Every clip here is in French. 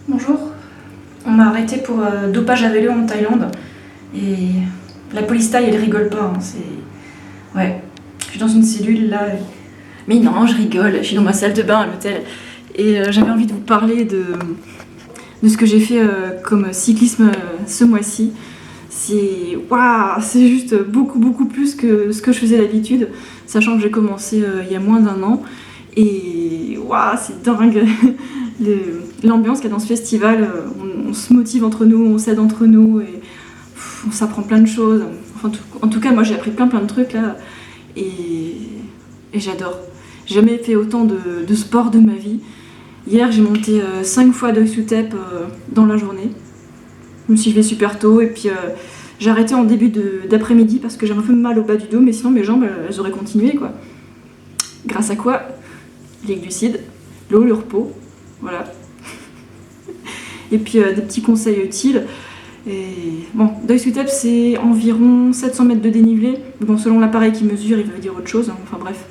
Bonjour. On m'a arrêté pour dopage à vélo en Thaïlande. Et la police thaï, elle rigole pas. Ouais. Je suis dans une cellule là. Mais non, je rigole. Je suis dans ma salle de bain à l'hôtel. Et j'avais envie de vous parler de ce que j'ai fait comme cyclisme ce mois-ci. Waouh, c'est juste beaucoup plus que ce que je faisais d'habitude. Sachant que j'ai commencé il y a moins d'1 an. Et waouh, c'est dingue. L'ambiance qu'il y a dans ce festival, on se motive entre nous, on s'aide entre nous et on s'apprend plein de choses. Enfin, en tout cas, moi j'ai appris plein de trucs là et, et j'adore. J'ai jamais fait autant de sport de ma vie. Hier, j'ai monté 5 fois d'œil sous tep dans la journée. Je me suis levée super tôt et puis j'ai arrêté en début d'après-midi parce que j'avais un peu mal au bas du dos, mais sinon mes jambes elles auraient continué quoi. Grâce à quoi? Les glucides, l'eau, le repos. Voilà. Et puis des petits conseils utiles. Et bon, d'œil sous tep, c'est environ 700 mètres de dénivelé. Bon, selon l'appareil qui mesure, il veut dire autre chose. Hein. Enfin bref.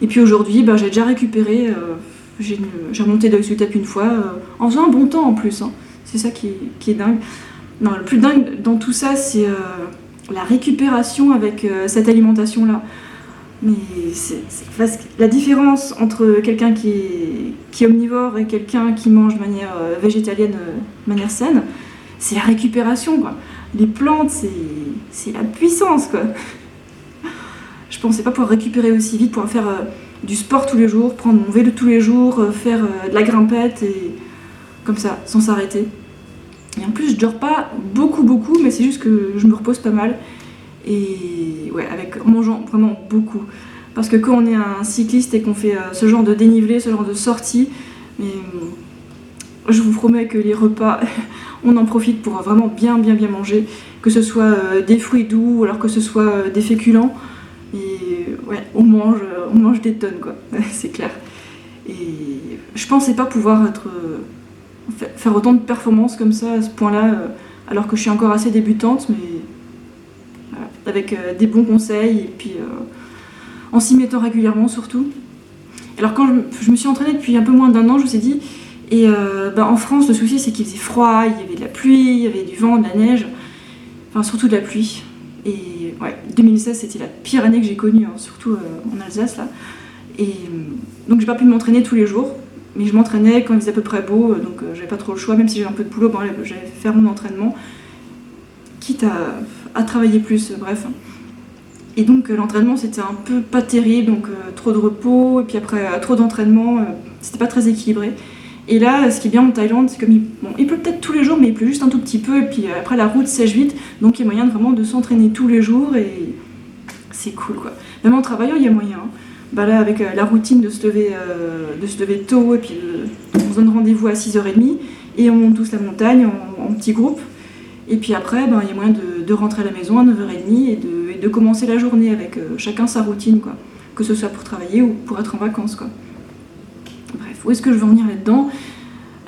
Et puis aujourd'hui, j'ai déjà récupéré. J'ai remonté d'œil sous tep une fois, en faisant un bon temps en plus. Hein. C'est ça qui est dingue. Non, le plus dingue dans tout ça, c'est la récupération avec cette alimentation-là. Mais parce que la différence entre quelqu'un qui est omnivore et quelqu'un qui mange de manière végétalienne, de manière saine, c'est la récupération, quoi. Les plantes, c'est la puissance, quoi. Je pensais pas pouvoir récupérer aussi vite, pouvoir faire du sport tous les jours, prendre mon vélo tous les jours, faire de la grimpette, et comme ça, sans s'arrêter. Et en plus, je dors pas beaucoup, mais c'est juste que je me repose pas mal. Et ouais, en mangeant vraiment beaucoup. Parce que quand on est un cycliste et qu'on fait ce genre de dénivelé, ce genre de sortie, mais je vous promets que les repas, on en profite pour vraiment bien manger, que ce soit des fruits doux ou alors que ce soit des féculents. Et ouais, on mange des tonnes quoi, c'est clair. Et je pensais pas pouvoir faire autant de performances comme ça à ce point-là, alors que je suis encore assez débutante, mais avec des bons conseils et puis en s'y mettant régulièrement surtout. Alors quand je me suis entraînée depuis un peu moins d'1 an, je me suis dit, et en France le souci c'est qu'il faisait froid, il y avait de la pluie, il y avait du vent, de la neige, enfin surtout de la pluie. Et ouais, 2016 c'était la pire année que j'ai connue, hein, surtout en Alsace là. Et donc j'ai pas pu m'entraîner tous les jours, mais je m'entraînais quand il faisait à peu près beau, donc j'avais pas trop le choix, même si j'avais un peu de boulot, j'allais faire mon entraînement, quitte à travailler plus, bref. Et donc l'entraînement c'était un peu pas terrible, donc trop de repos, et puis après trop d'entraînement, c'était pas très équilibré. Et là, ce qui est bien en Thaïlande, c'est comme il pleut peut-être tous les jours, mais il pleut juste un tout petit peu, et puis après la route sèche vite, donc il y a moyen vraiment de s'entraîner tous les jours, et c'est cool quoi. Même en travaillant, il y a moyen. Hein. Là, avec la routine de se lever tôt, et puis on se donne rendez-vous à 6h30, et on monte tous la montagne en petits groupes. Et puis après, il y a moyen de rentrer à la maison à 9h30 et de commencer la journée avec chacun sa routine, quoi. Que ce soit pour travailler ou pour être en vacances, quoi. Bref, où est-ce que je veux en venir là-dedans?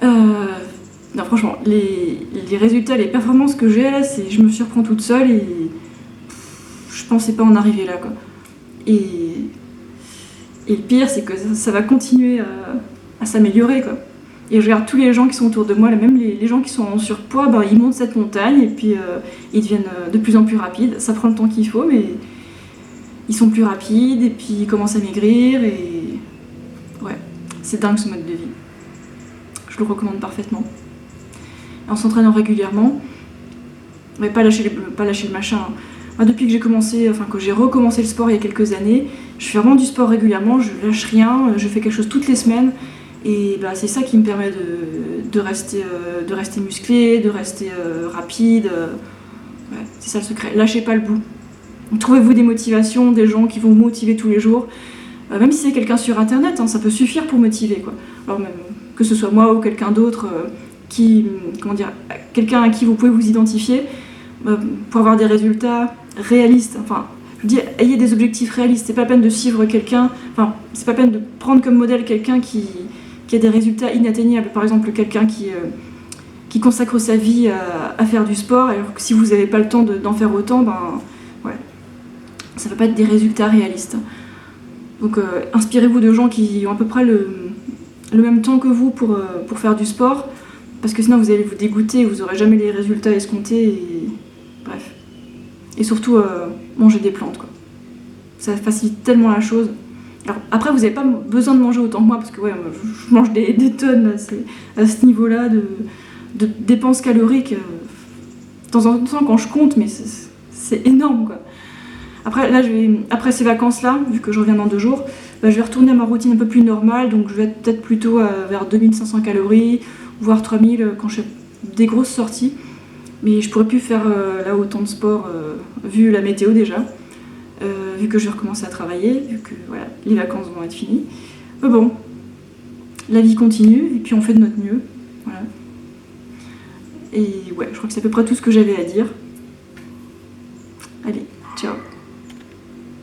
Non, franchement, les résultats, les performances que j'ai là, je me surprends toute seule et je pensais pas en arriver là, quoi. Et le pire, c'est que ça va continuer à s'améliorer, quoi. Et je regarde tous les gens qui sont autour de moi, là, même les gens qui sont en surpoids, ils montent cette montagne et puis ils deviennent de plus en plus rapides. Ça prend le temps qu'il faut, mais ils sont plus rapides et puis ils commencent à maigrir. Et ouais, c'est dingue ce mode de vie. Je le recommande parfaitement. En s'entraînant régulièrement, mais pas lâcher le machin. Hein. Moi, depuis que que j'ai recommencé le sport il y a quelques années, je fais vraiment du sport régulièrement, je lâche rien, je fais quelque chose toutes les semaines. Et c'est ça qui me permet de rester musclé, de rester rapide. Ouais, c'est ça le secret. Lâchez pas le bout. Trouvez-vous des motivations, des gens qui vont vous motiver tous les jours. Même si c'est quelqu'un sur internet, hein, ça peut suffire pour motiver, quoi. Alors même que ce soit moi ou quelqu'un d'autre, quelqu'un à qui vous pouvez vous identifier, pour avoir des résultats réalistes. Enfin, je dis, ayez des objectifs réalistes. C'est pas peine de suivre quelqu'un. Enfin, c'est pas peine de prendre comme modèle quelqu'un qui a des résultats inatteignables. Par exemple, quelqu'un qui consacre sa vie à faire du sport, alors que si vous n'avez pas le temps d'en faire autant, ouais, ça ne va pas être des résultats réalistes. Donc inspirez-vous de gens qui ont à peu près le même temps que vous pour faire du sport. Parce que sinon vous allez vous dégoûter, vous aurez jamais les résultats escomptés, et bref. Et surtout, manger des plantes, quoi. Ça facilite tellement la chose. Alors, après, vous n'avez pas besoin de manger autant que moi, parce que ouais, je mange des tonnes là, à ce niveau-là de dépenses caloriques. De temps en temps, quand je compte, mais c'est énorme, quoi. Après, là, après ces vacances-là, vu que je reviens dans 2 jours, bah, je vais retourner à ma routine un peu plus normale, donc je vais être peut-être plutôt vers 2500 calories, voire 3000 quand je fais des grosses sorties. Mais je pourrais plus faire là autant de sport, vu la météo déjà. Vu que je vais recommencer à travailler, vu que voilà, les vacances vont être finies. Mais bon, la vie continue et puis on fait de notre mieux. Voilà. Et ouais, je crois que c'est à peu près tout ce que j'avais à dire. Allez, ciao.